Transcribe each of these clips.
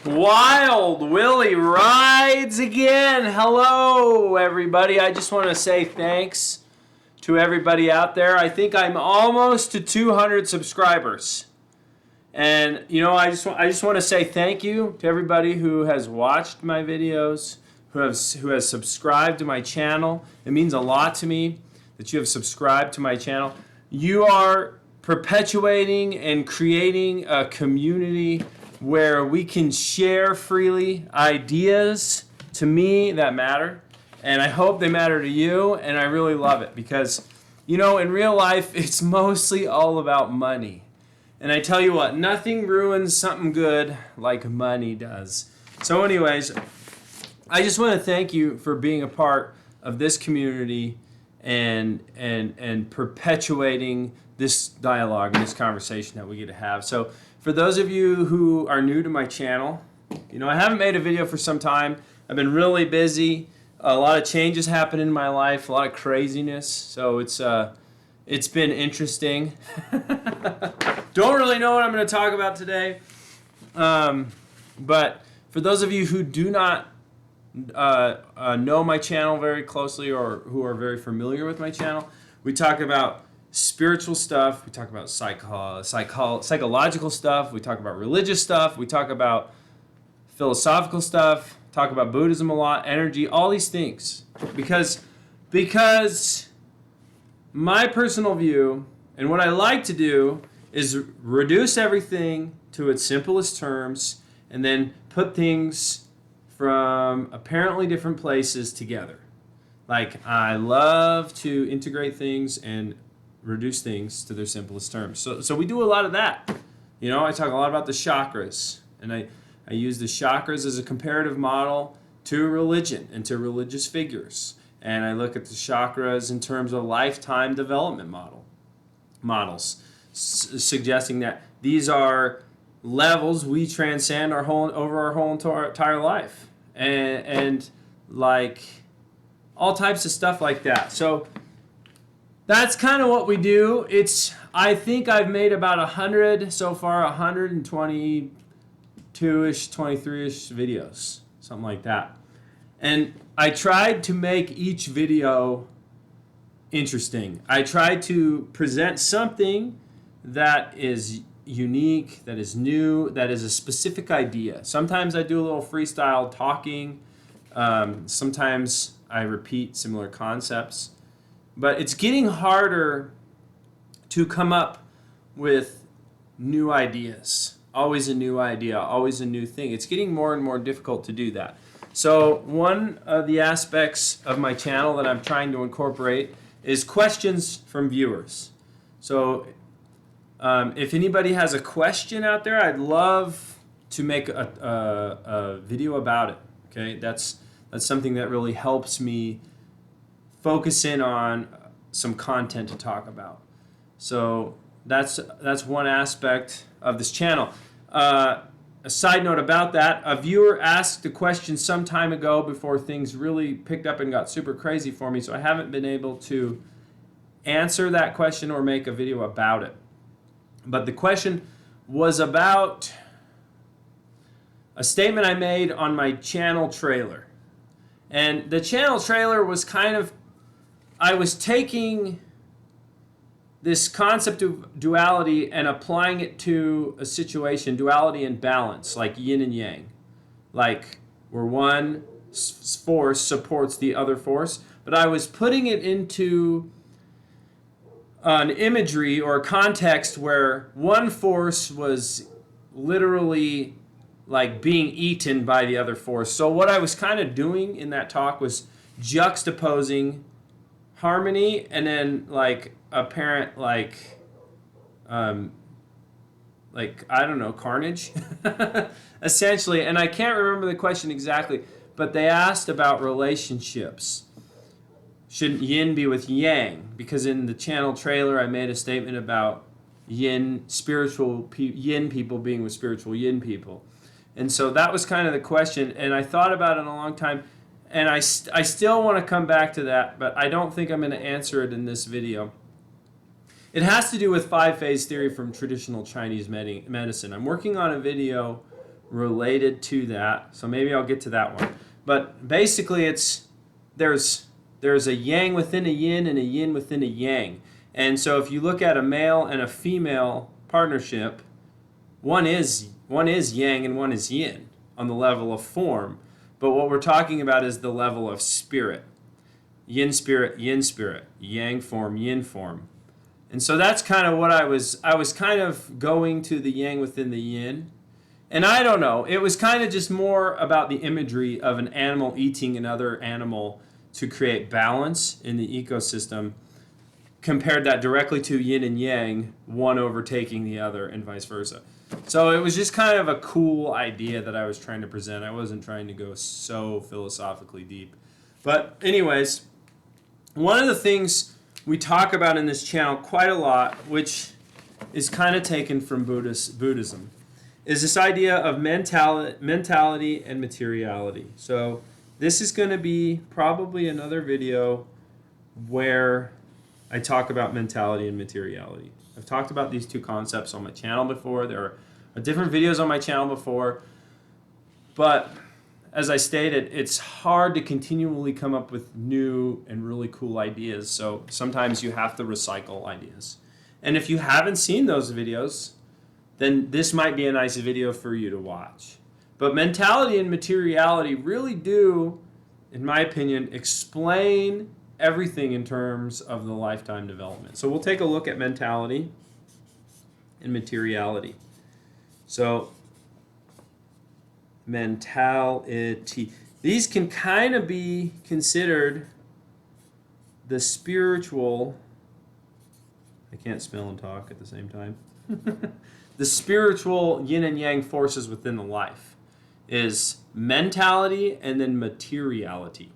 Wild Willie rides again. Hello, everybody. I just want to say thanks to everybody out there. I think I'm almost to 200 subscribers. And, I just want to say thank you to everybody who has watched my videos, who has subscribed to my channel. It means a lot to me that you have subscribed to my channel. You are perpetuating and creating a community where we can share freely ideas to me that matter, and I hope they matter to you, and I really love it because, in real life, it's mostly all about money. And I tell you what, nothing ruins something good like money does. So anyways, I just want to thank you for being a part of this community and perpetuating this dialogue and this conversation that we get to have. So for those of you who are new to my channel, I haven't made a video for some time. I've been really busy. A lot of changes happen in my life, a lot of craziness. So it's been interesting. Don't really know what I'm going to talk about today. But for those of you who do not know my channel very closely or who are very familiar with my channel, we talk about spiritual stuff, we talk about psychological stuff, we talk about religious stuff, we talk about philosophical stuff, talk about Buddhism a lot, energy, all these things. Because my personal view and what I like to do is reduce everything to its simplest terms and then put things from apparently different places together. Like, I love to integrate things and reduce things to their simplest terms. So we do a lot of that. I talk a lot about the chakras, and I use the chakras as a comparative model to religion and to religious figures. And I look at the chakras in terms of lifetime development models, suggesting that these are levels we transcend over our whole entire life, and like all types of stuff like that. So that's kind of what we do. I think I've made about 100 so far, 122-ish, 23-ish videos, something like that. And I tried to make each video interesting. I tried to present something that is unique, that is new, that is a specific idea. Sometimes I do a little freestyle talking. Sometimes I repeat similar concepts. But it's getting harder to come up with new ideas. Always a new idea, always a new thing. It's getting more and more difficult to do that. So one of the aspects of my channel that I'm trying to incorporate is questions from viewers. So if anybody has a question out there, I'd love to make a video about it. Okay, that's something that really helps me focus in on some content to talk about. So that's one aspect of this channel. A side note about that, a viewer asked a question some time ago before things really picked up and got super crazy for me, so I haven't been able to answer that question or make a video about it. But the question was about a statement I made on my channel trailer. And the channel trailer was I was taking this concept of duality and applying it to a situation, duality and balance, like yin and yang. Like where one force supports the other force. But I was putting it into an imagery or a context where one force was literally like being eaten by the other force. So what I was kind of doing in that talk was juxtaposing harmony and then like apparent I don't know, carnage essentially. And I can't remember the question exactly, but they asked about relationships. Shouldn't yin be with yang? Because in the channel trailer I made a statement about yin people being with spiritual yin people. And so that was kind of the question, and I thought about it a long time, and I still want to come back to that, but I don't think I'm going to answer it in this video. It has to do with five-phase theory from traditional Chinese medicine. I'm working on a video related to that. So maybe I'll get to that one. But basically there's a yang within a yin and a yin within a yang. And so if you look at a male and a female partnership, one is yang and one is yin on the level of form. But what we're talking about is the level of spirit. Yin spirit, yang form, yin form. And so that's kind of what I was kind of going to the yang within the yin. And I don't know, it was kind of just more about the imagery of an animal eating another animal to create balance in the ecosystem, compared that directly to yin and yang, one overtaking the other and vice versa. So it was just kind of a cool idea that I was trying to present. I wasn't trying to go so philosophically deep. But anyways, one of the things we talk about in this channel quite a lot, which is kind of taken from Buddhism, is this idea of mentality and materiality. So this is going to be probably another video where I talk about mentality and materiality. I've talked about these two concepts on my channel before. There are different videos on my channel before. But as I stated, it's hard to continually come up with new and really cool ideas. So sometimes you have to recycle ideas. And if you haven't seen those videos, then this might be a nice video for you to watch. But mentality and materiality really do, in my opinion, explain everything in terms of the lifetime development. So we'll take a look at mentality and materiality. So mentality. These can kind of be considered the spiritual, I can't spell and talk at the same time. The spiritual yin and yang forces within the life is mentality and then materiality.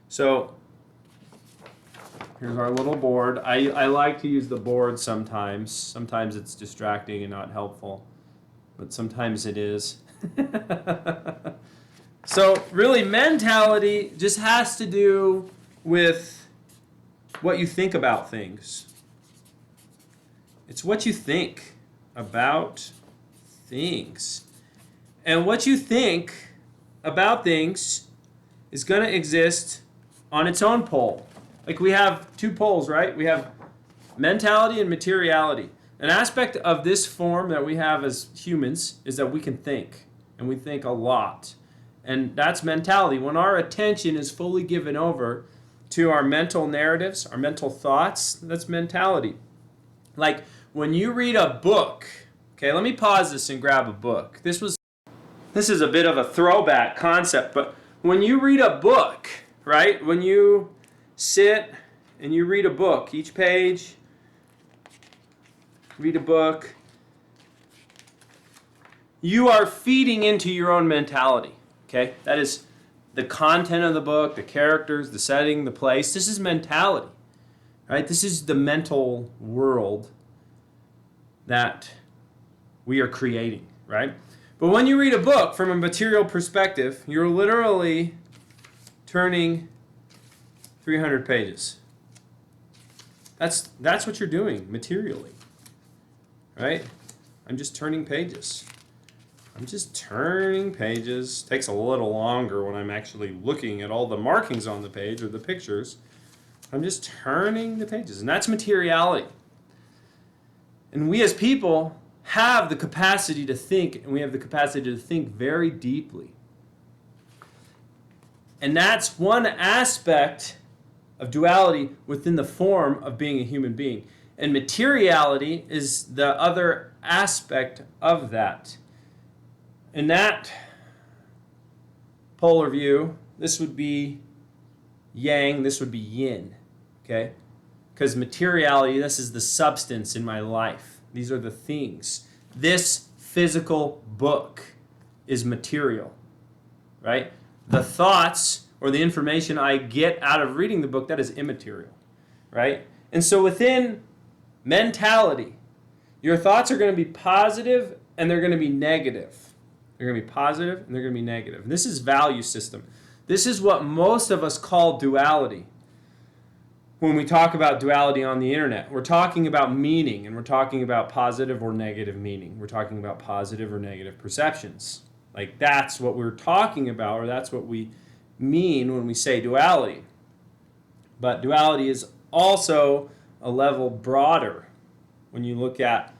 So here's our little board. I like to use the board sometimes. Sometimes it's distracting and not helpful, but sometimes it is. So really, mentality just has to do with what you think about things. It's what you think about things. And what you think about things is going to exist on its own pole. Like we have two poles, right? We have mentality and materiality. An aspect of this form that we have as humans is that we can think, and we think a lot. And that's mentality. When our attention is fully given over to our mental narratives, our mental thoughts, that's mentality. Like when you read a book, okay, let me pause this and grab a book. This is a bit of a throwback concept, but when you read a book, right? When you sit and you read a book, each page, read a book, you are feeding into your own mentality, okay? That is the content of the book, the characters, the setting, the place. This is mentality, right? This is the mental world that we are creating, right? But when you read a book from a material perspective, you're literally turning 300 pages. That's what you're doing materially, right? I'm just turning pages. I'm just turning pages. Takes a little longer when I'm actually looking at all the markings on the page or the pictures. I'm just turning the pages, and that's materiality. And we as people have the capacity to think, and we have the capacity to think very deeply. And that's one aspect of duality within the form of being a human being. And materiality is the other aspect of that. In that polar view, this would be yang, this would be yin, okay? Because materiality, this is the substance in my life. These are the things. This physical book is material, right? The thoughts or the information I get out of reading the book, that is immaterial, right? And so within mentality, your thoughts are going to be positive and they're going to be negative. They're going to be positive and they're going to be negative. And this is value system. This is what most of us call duality. When we talk about duality on the internet, we're talking about meaning, and we're talking about positive or negative meaning. We're talking about positive or negative perceptions. Like that's what we're talking about, or that's what we mean when we say duality. But duality is also a level broader when you look at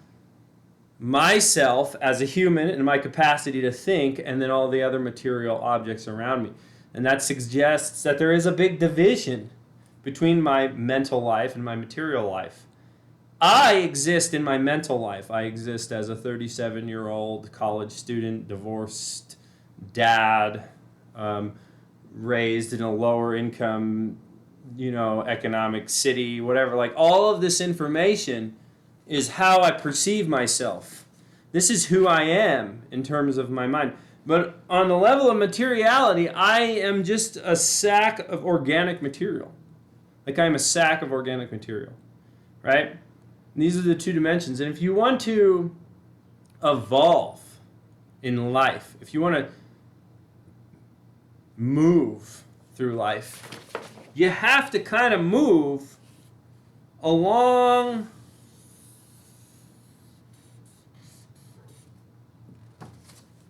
myself as a human and my capacity to think, and then all the other material objects around me. And that suggests that there is a big division between my mental life and my material life. I exist in my mental life. I exist as a 37-year-old college student, divorced dad, raised in a lower income, economic city, whatever. Like all of this information is how I perceive myself. This is who I am in terms of my mind. But on the level of materiality, I am just a sack of organic material. Like I'm a sack of organic material, right? And these are the two dimensions. And if you want to evolve in life, if you want to move through life, you have to kind of move along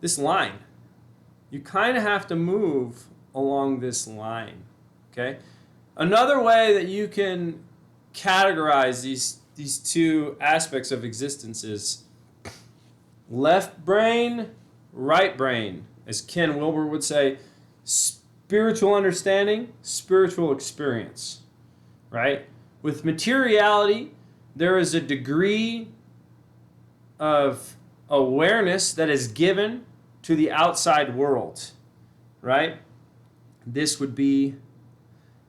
this line. You kind of have to move along this line, okay? Another way that you can categorize these two aspects of existence is left brain, right brain. As Ken Wilber would say, spiritual understanding, spiritual experience, right? With materiality, there is a degree of awareness that is given to the outside world, right? This would be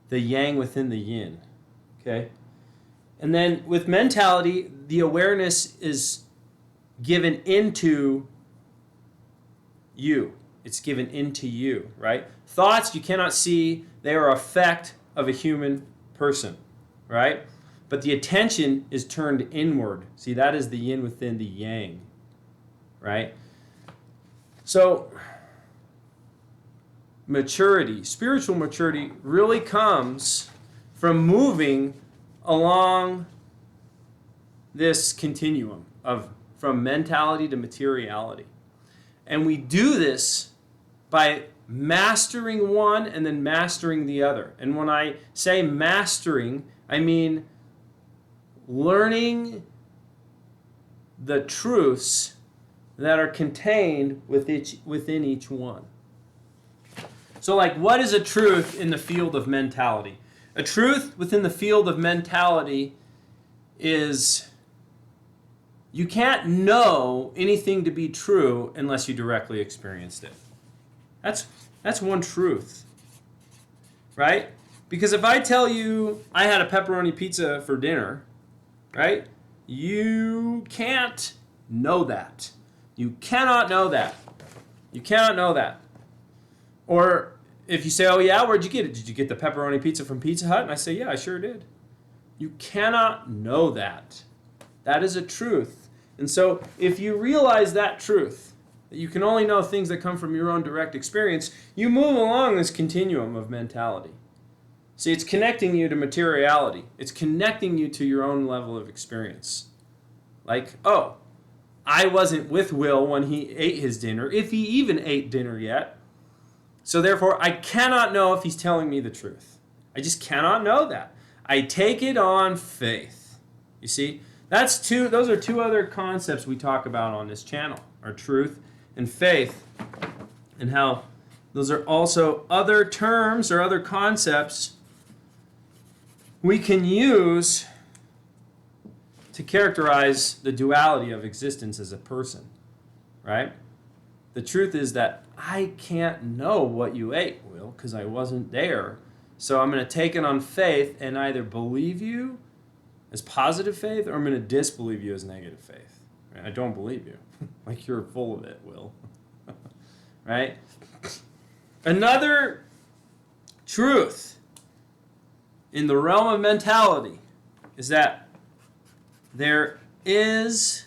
the yang within the yin, okay? And then with mentality, the awareness is given into you. It's given into you, right? Thoughts you cannot see, they are an effect of a human person, right? But the attention is turned inward. See, that is the yin within the yang, right? So, maturity, spiritual maturity really comes from moving along this continuum of from mentality to materiality. And we do this by mastering one and then mastering the other. And when I say mastering, I mean learning the truths that are contained within each one. So like, what is a truth in the field of mentality? A truth within the field of mentality is you can't know anything to be true unless you directly experienced it. That's one truth, right? Because if I tell you I had a pepperoni pizza for dinner, right? You can't know that. You cannot know that. You cannot know that. Or if you say, oh yeah, where'd you get it? Did you get the pepperoni pizza from Pizza Hut? And I say, yeah, I sure did. You cannot know that. That is a truth. And so if you realize that truth, that you can only know things that come from your own direct experience, you move along this continuum of mentality. See, it's connecting you to materiality. It's connecting you to your own level of experience. Like, oh, I wasn't with Will when he ate his dinner, if he even ate dinner yet. So therefore, I cannot know if he's telling me the truth. I just cannot know that. I take it on faith. You see, those are two other concepts we talk about on this channel, are truth and faith, and how those are also other terms or other concepts we can use to characterize the duality of existence as a person, right? The truth is that I can't know what you ate, Will, because I wasn't there. So I'm going to take it on faith and either believe you as positive faith, or I'm going to disbelieve you as negative faith. Right? I don't believe you. Like you're full of it, Will. Right? Another truth in the realm of mentality is that there is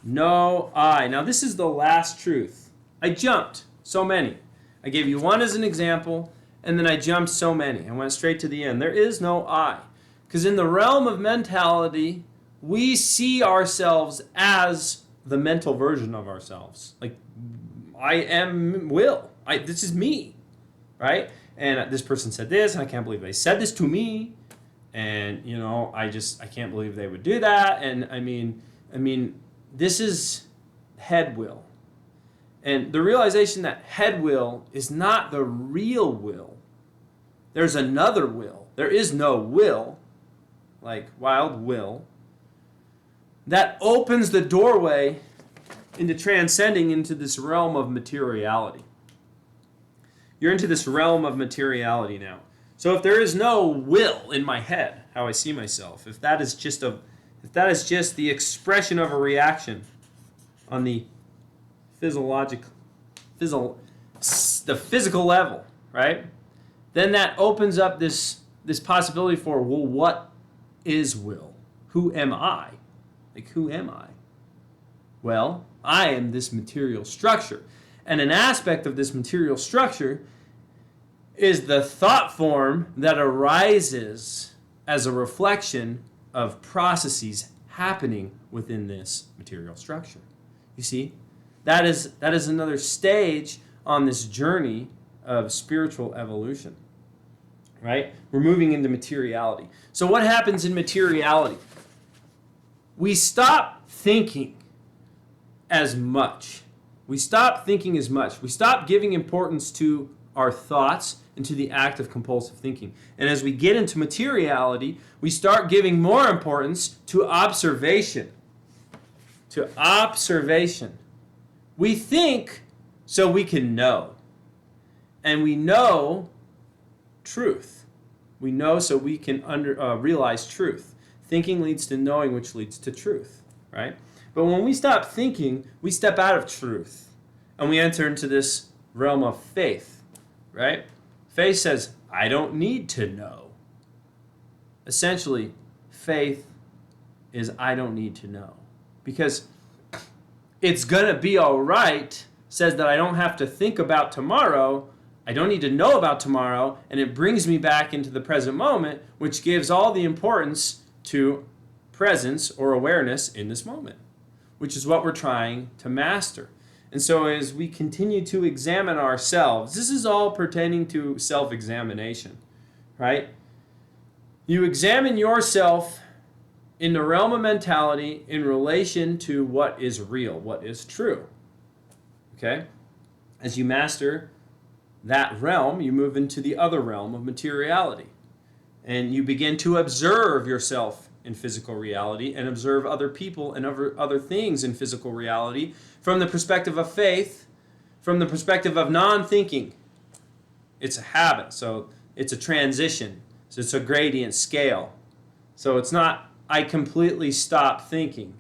no I. Now this is the last truth. I jumped so many. I gave you one as an example, and then I jumped so many. I went straight to the end. There is no I. Because in the realm of mentality, we see ourselves as the mental version of ourselves. Like am will. This is me, right? And this person said this, and I can't believe they said this to me. And I can't believe they would do that. And I mean, this is head will. And the realization that head will is not the real will. There's another will. There is no will, like wild will, that opens the doorway into transcending into this realm of materiality. You're into this realm of materiality now. So if there is no will in my head, how I see myself, if that is just the expression of a reaction on the physical level, right? Then that opens up this possibility for, well, what is will? Who am I? Like, who am I? Well, I am this material structure. And an aspect of this material structure is the thought form that arises as a reflection of processes happening within this material structure. You see, that is another stage on this journey of spiritual evolution, right? We're moving into materiality. So what happens in materiality? We stop thinking as much. We stop thinking as much. We stop giving importance to our thoughts and to the act of compulsive thinking. And as we get into materiality, we start giving more importance to observation. To observation. We think so we can know. And we know truth. We know so we can realize truth. Thinking leads to knowing, which leads to truth, right? But when we stop thinking, we step out of truth. And we enter into this realm of faith, right? Faith says, I don't need to know. Essentially, faith is I don't need to know. Because it's going to be all right says that I don't have to think about tomorrow. I don't need to know about tomorrow. And it brings me back into the present moment, which gives all the importance to presence or awareness in this moment, which is what we're trying to master. And so as we continue to examine ourselves, this is all pertaining to self-examination, right? You examine yourself in the realm of mentality in relation to what is real, what is true, okay? As you master that realm, you move into the other realm of materiality. And you begin to observe yourself in physical reality and observe other people and other things in physical reality from the perspective of faith, from the perspective of non-thinking. It's a habit, so it's a transition. So it's a gradient scale. So it's not, I completely stop thinking,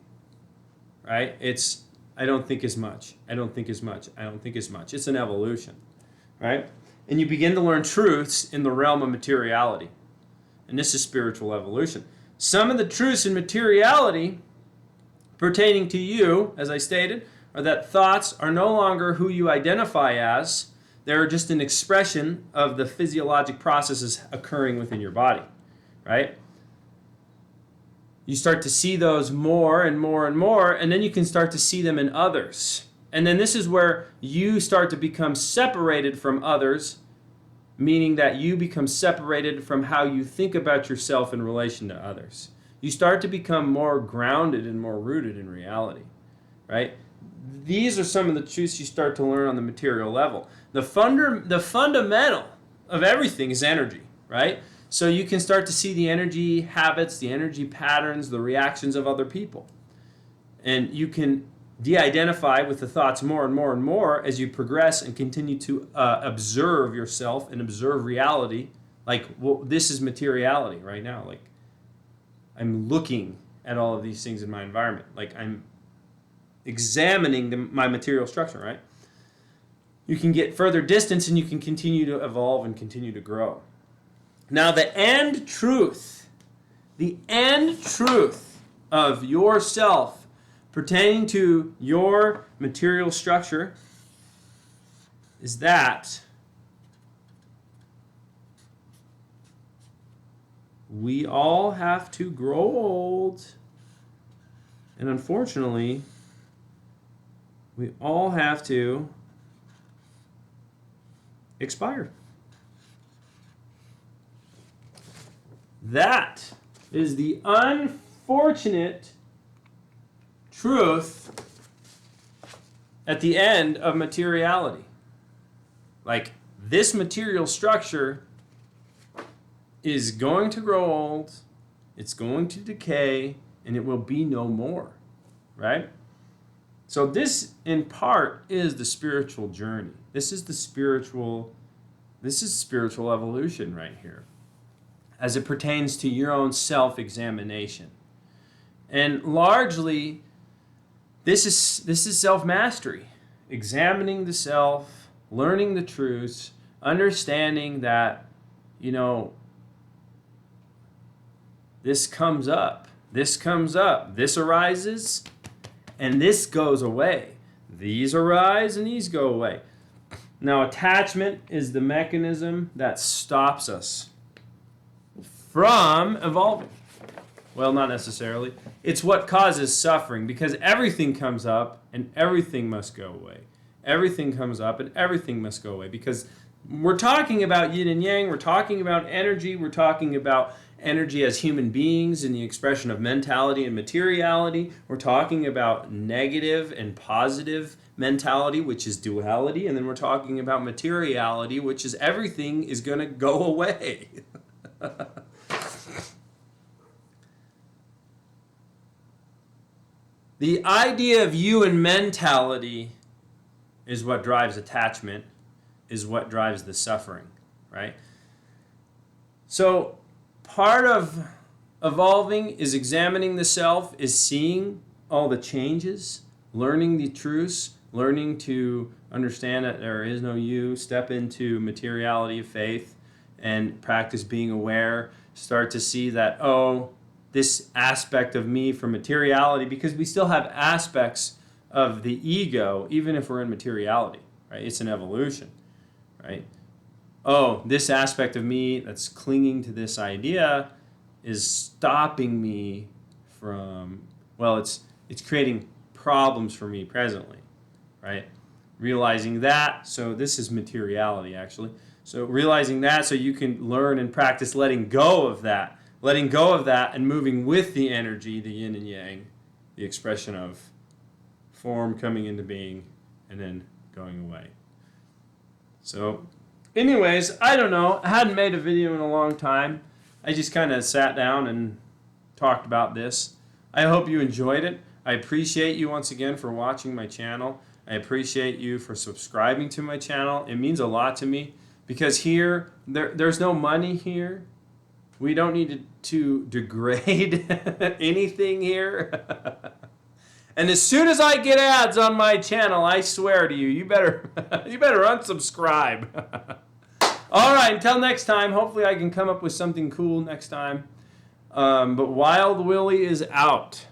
right? It's, I don't think as much. I don't think as much. I don't think as much. It's an evolution, right? And you begin to learn truths in the realm of materiality. And this is spiritual evolution. Some of the truths in materiality pertaining to you, as I stated, are that thoughts are no longer who you identify as. They're just an expression of the physiologic processes occurring within your body, right? You start to see those more and more and more, and then you can start to see them in others. And then this is where you start to become separated from others, meaning that you become separated from how you think about yourself in relation to others. You start to become more grounded and more rooted in reality, right? These are some of the truths you start to learn on the material level. The fundamental of everything is energy, right? So you can start to see the energy habits, the energy patterns, the reactions of other people. And you can de-identify with the thoughts more and more and more as you progress and continue to observe yourself and observe reality. Like, well, this is materiality right now. Like, I'm looking at all of these things in my environment. Like, I'm examining my material structure, right? You can get further distance and you can continue to evolve and continue to grow. Now, the end truth of yourself pertaining to your material structure is that we all have to grow old. And unfortunately, we all have to expire. That is the unfortunate truth at the end of materiality. Like, this material structure is going to grow old, it's going to decay, and it will be no more, right? So this, in part, is the spiritual journey. This is spiritual evolution right here, as it pertains to your own self-examination. And largely, this is self-mastery, examining the self, learning the truths, understanding that, this comes up, this arises, and this goes away. These arise and these go away. Now, attachment is the mechanism that stops us from evolving. Well, not necessarily. It's what causes suffering, because everything comes up and everything must go away. Everything comes up and everything must go away, because we're talking about yin and yang, we're talking about energy, we're talking about energy as human beings in the expression of mentality and materiality. We're talking about negative and positive mentality, which is duality, and then we're talking about materiality, which is everything is going to go away. The idea of you and mentality is what drives attachment, is what drives the suffering, right? So part of evolving is examining the self, is seeing all the changes, learning the truths, learning to understand that there is no you, step into materiality of faith, and practice being aware, start to see that, this aspect of me from materiality, because we still have aspects of the ego, even if we're in materiality, right? It's an evolution, right? This aspect of me that's clinging to this idea is stopping me from, it's creating problems for me presently, right? Realizing that, so this is materiality actually. So realizing that so you can learn and practice letting go of that and moving with the energy, the yin and yang, the expression of form coming into being and then going away. So anyways, I don't know. I hadn't made a video in a long time. I just kind of sat down and talked about this. I hope you enjoyed it. I appreciate you once again for watching my channel. I appreciate you for subscribing to my channel. It means a lot to me, because here, there's no money here. We don't need to degrade anything here. And as soon as I get ads on my channel, I swear to you, you better unsubscribe. All right, until next time. Hopefully I can come up with something cool next time. But Wild Willie is out.